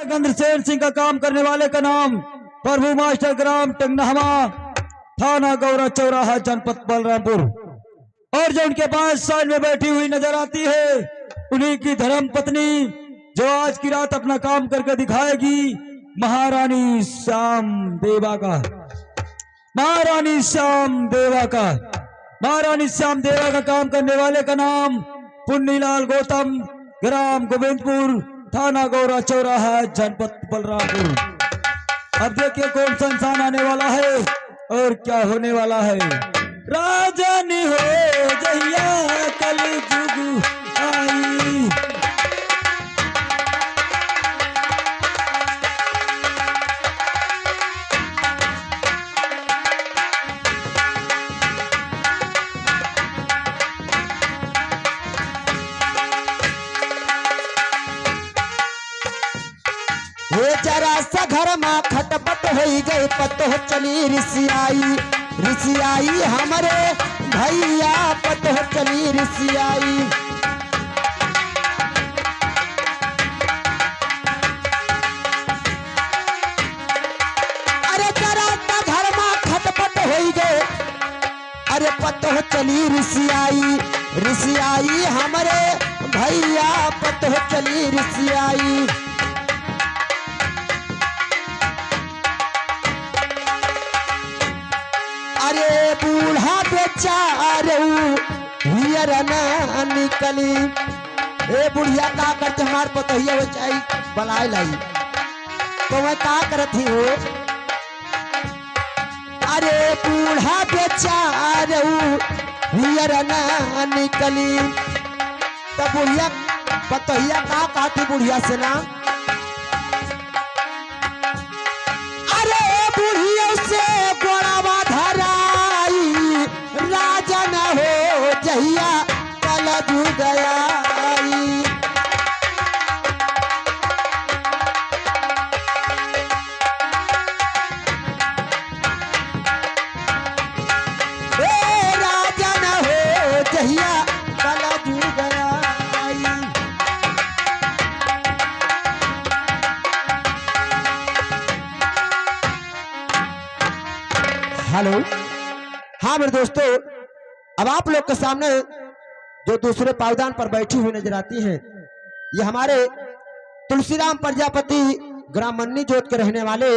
गंधसेन सिंह का काम करने वाले का नाम प्रभु मास्टर ग्राम टेंगनहवा, थाना गौरा चौराहा, जनपद बलरामपुर। और जो उनके पास साइड में बैठी हुई नजर आती है, उन्हीं की धर्म पत्नी, जो आज की रात अपना काम करके दिखाएगी, महारानी श्याम देवा का। महारानी श्याम देवा का महारानी श्याम देवा का काम करने वाले का नाम पुन्नीलाल गौतम, ग्राम गोविंदपुर, थाना गौरा चौराहा, जनपद बलरामपुर। अब देखिए कौन सा इंसान आने वाला है और क्या होने वाला है। राजनी हो जहिया कल जुग आई, हे जरा सा घर में खटपट हो गई, पतो चली रिसियाई हमारे भैया, पतो चली रिसियाई। अरे जरा सा घर में खटपट हो गए, अरे पतो चली रिसियाई हमारे भैया, पतो चली रिसियाई। अरे बूढ़ा बेचारू हियर ना निकली, ए बुढ़िया का करते हमार पतहिया बचाई बनाए लाई, तो मैं का करती हूँ। अरे बूढ़ा बेचारू हियर ना निकली, तो बुढ़िया पतहिया का कहती बुढ़िया से ना, अरे बुढ़िया से गोड़ावा धराई, राजा न हो जहिया कल जुग आई। राजा न हो जहिया कल जुग आई। हेलो, हाँ मेरे दोस्तों, अब आप लोग के सामने जो दूसरे पावदान पर बैठी हुई नजर आती हैं, ये हमारे तुलसीराम प्रजापति ग्राम मन्नी जोत के रहने वाले,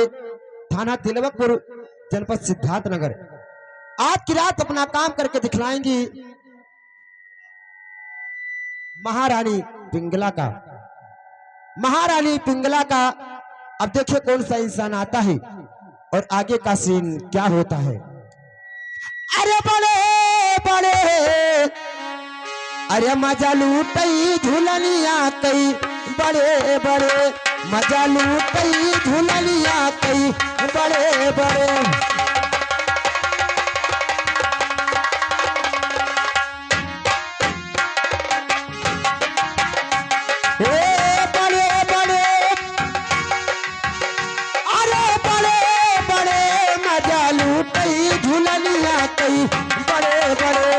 थाना तिलवकपुर, जनपद सिद्धार्थ नगर। आज की रात अपना काम करके दिखलाएंगी महारानी पिंगला का। महारानी पिंगला का अब देखिए कौन सा इंसान आता है और आगे का सीन क्या होता है। अरे बड़े बड़े अरे मजा लूटई झूलनिया कई, बड़े बड़े मजा लूटई झूलनिया कई, बड़े बड़े। झूलनिया कई बड़े बड़े,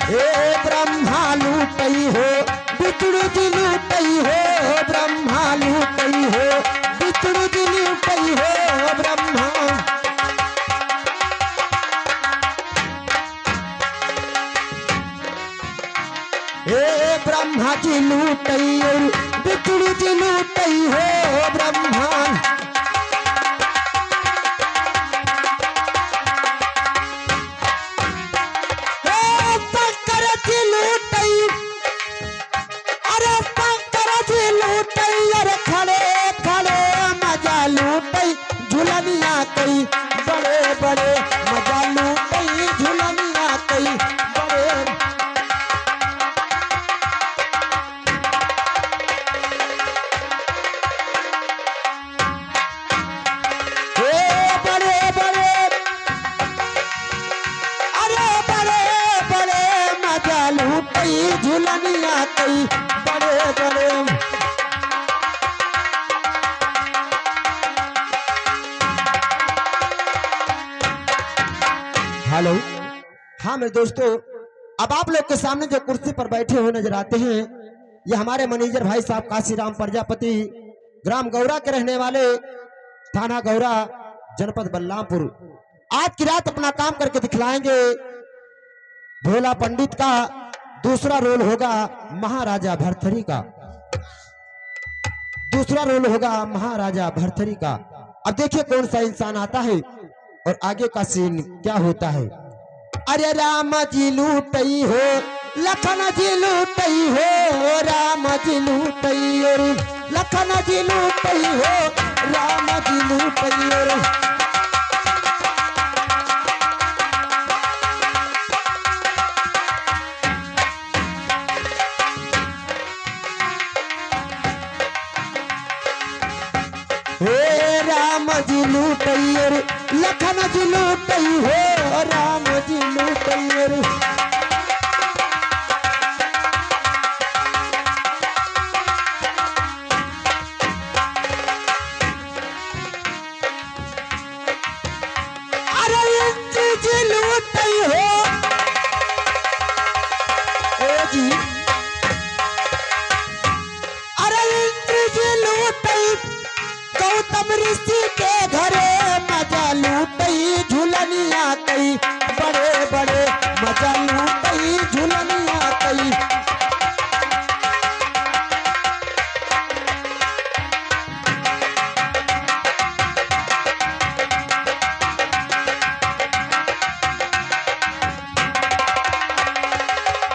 हे ब्रह्मा लूटई हो विष्णु जी लूटई हो, ब्रह्मा लूटई हो विष्णु जी लूटई हो ब्रह्मा। हे ब्रह्मा जी लूटई और विष्णु जी लूटई हो ब्रह्मा। हे शंकर जी लूटई, अरे शंकर जी लूटई, अरे खड़े खड़े मजा लूटई झूलनिया कई, बड़े बड़े मजा लूटई झूलनिया कई, बड़े। झूलनिया कई बड़े बड़े। हेलो। हाँ मेरे दोस्तों, अब आप लोग के सामने जो कुर्सी पर बैठे हुए नजर आते हैं, ये हमारे मैनेजर भाई साहब काशीराम प्रजापति, ग्राम गौरा के रहने वाले, थाना गौरा, जनपद बलरामपुर। आज की रात अपना काम करके दिखलाएंगे। भोला पंडित का दूसरा रोल होगा महाराजा भरथरी का, दूसरा रोल होगा महाराजा भरथरी का। अब देखिए कौन सा इंसान आता है और आगे का सीन क्या होता है। अरे राम जी लूटई हो, लखन जी लूटई हो, राम जी लूटई हो, लखन जी लूटई हो, राम जी लूटई हो। राम जी लूटई हो, लखन जी लूटई हो, राम जी लूटई हो। अरे जी लूटई हो ओ जी, अरे जी लूटई गौतम ऋषि के घरे मजा लूटई, झुलनिया कई बड़े बड़े मजा लूटई, झुलनिया कई।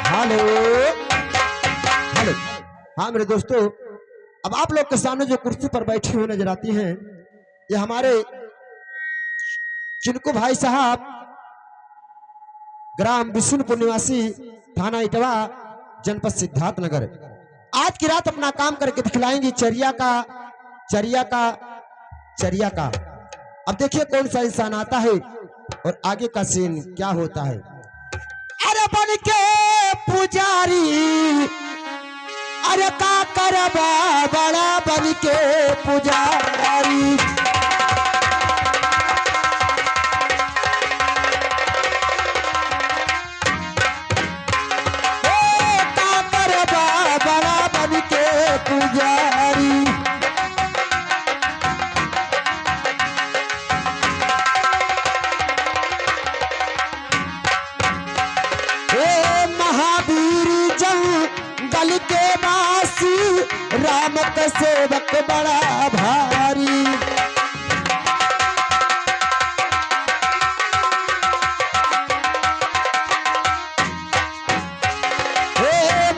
Hello hello. हाँ मेरे दोस्तों, अब आप लोग के सामने जो कुर्सी पर बैठी हुई नजर आती हैं, ये हमारे चिनको भाई साहब, ग्राम विष्णुपुर निवासी, थाना इटवा, जनपद सिद्धार्थ नगर। आज की रात अपना काम करके दिखलाएंगी चरिया का, चरिया का, चरिया का। अब देखिए कौन सा इंसान आता है और आगे का सीन क्या होता है। अरे बन के पुजारी, अरे का करबा बड़ा बन के पुजारी। का करबा बड़ा बन के पुजारी। महावीर जंगल के वासी, राम का सेवक बड़ा भारी।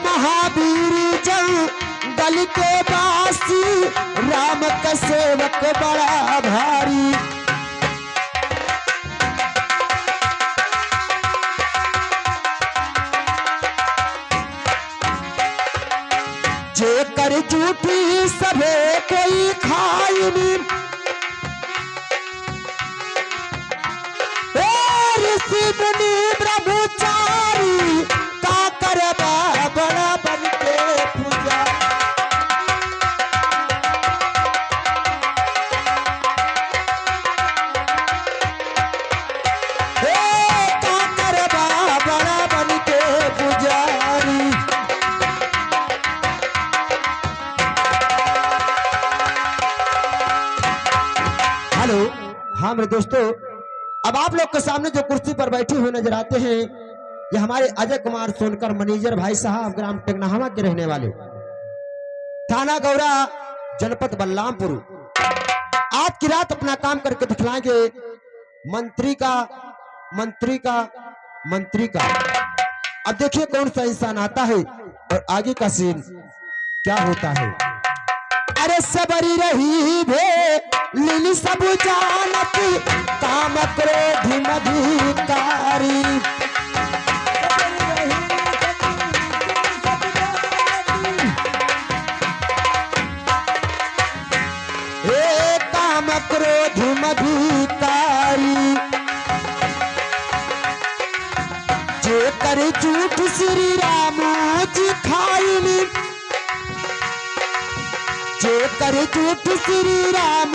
महावीर जंगल के वासी, राम का सेवक बड़ा भारी। जेकर झूठी सबे कोई खाई, ऋषि मुनि ब्रह्मचारी, का करबा बड़ा बन के पूजा। का करबा बड़ा बन के पुजारी। हेलो। हाँ मेरे दोस्तों, अब आप लोग के सामने जो कुर्सी पर बैठे हुए नजर आते हैं, ये हमारे अजय कुमार सोनकर मैनेजर भाई साहब, ग्राम टेकनाहवा के रहने वाले, थाना गौरा, जनपद बलरामपुर। आज की रात अपना काम करके दिखलाएंगे मंत्री का, मंत्री का, मंत्री का। अब देखिए कौन सा इंसान आता है और आगे का सीन क्या होता है। अरे सबरी रही भे लिली सब जानती, काम क्रोध मधिकारी। हे काम क्रोध मधिकारी, जे कर झूठ श्री राम जी खाई, जे कर झूठ श्री राम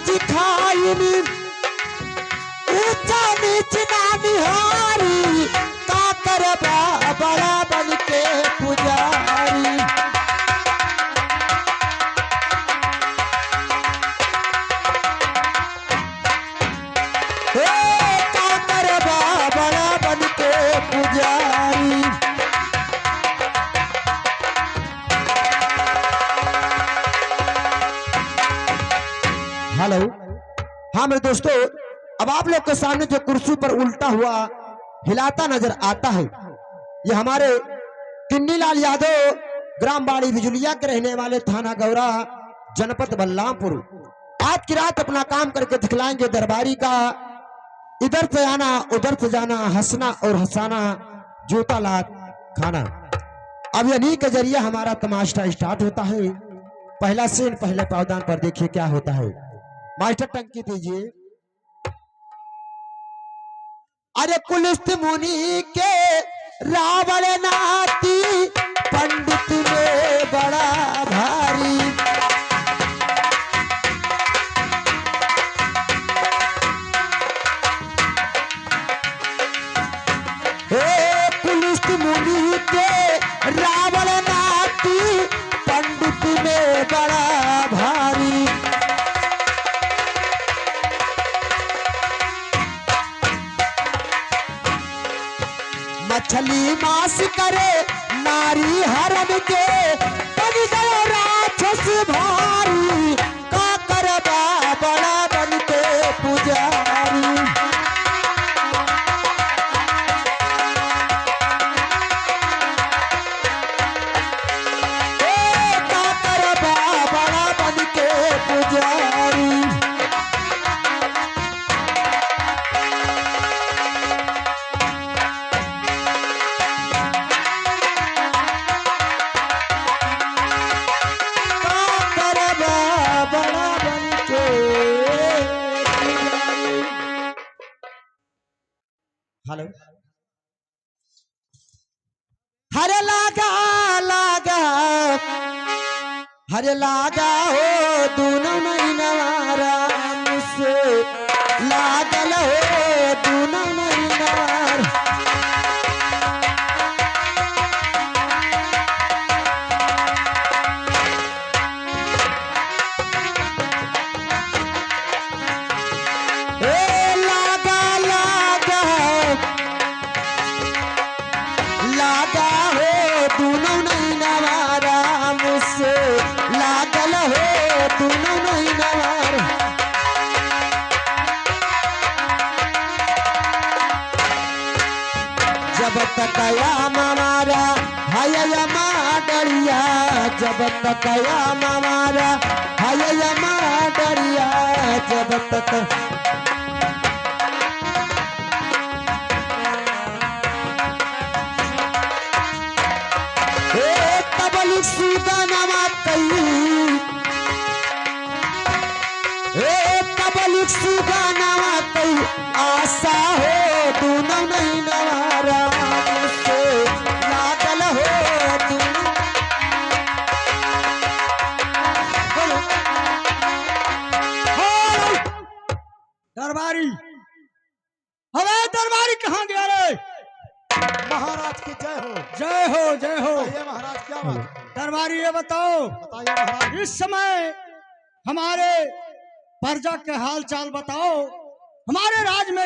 जी खाई, ऊंचा नीच ना निहारी का करबा बड़ा बन के पुजारी। का करबा बड़ा बन के पुजारी। हेलो, हाँ मेरे दोस्तों, अब आप लोग के सामने जो कुर्सी पर उल्टा हुआ हिलाता नजर आता है, ये हमारे किन्नीलाल यादव ग्राम बाड़ी बिजुलिया के रहने वाले थाना गौरा जनपद बलरामपुर आज की रात अपना काम करके दिखलाएंगे दरबारी का। इधर से आना उधर से जाना, हंसना और हंसाना, जूता लात खाना। अब यही के जरिए हमारा तमाशा स्टार्ट होता है। पहला सीन पहले पावदान पर देखिए क्या होता है। मास्टर टंकी दीजिए। अरे कुलिस्त मुनि के रावण नाती पंडित में बड़ा भारी। कुलिस्त मुनि के रावण नाती पंडित में बड़ा भारी। मछली मांस करे नारी हरण के बन गए राक्षस भारी। का करबा बड़ा बन के पुजारी। का करबा बड़ा बन के पुजारी। हेलो, हरे लागा लागा हरे लागा हो दोनों महीनावारा मुझसे लागल हो दोनों महीनावार। लागा हो दोनों नहीं नवारा मुझसे लागल हो दोनों नहीं नवार। जब तक हमारा हया डरिया, जब तक हमारा हया डरिया, जब तक सुगनमा कई पब्लिक सुगनमा कई आशा हो दोनों नहीं नवारा मुझसे लागल हो दोनों। दरबारी, हवे दरबारी कहाँ गया रे? महाराज की जय हो। जय हो जय हो। ये महाराज क्या बात? दरबारी ये बताओ, बताइए महाराज। इस समय हमारे प्रजा के हाल चाल बताओ। हमारे राज में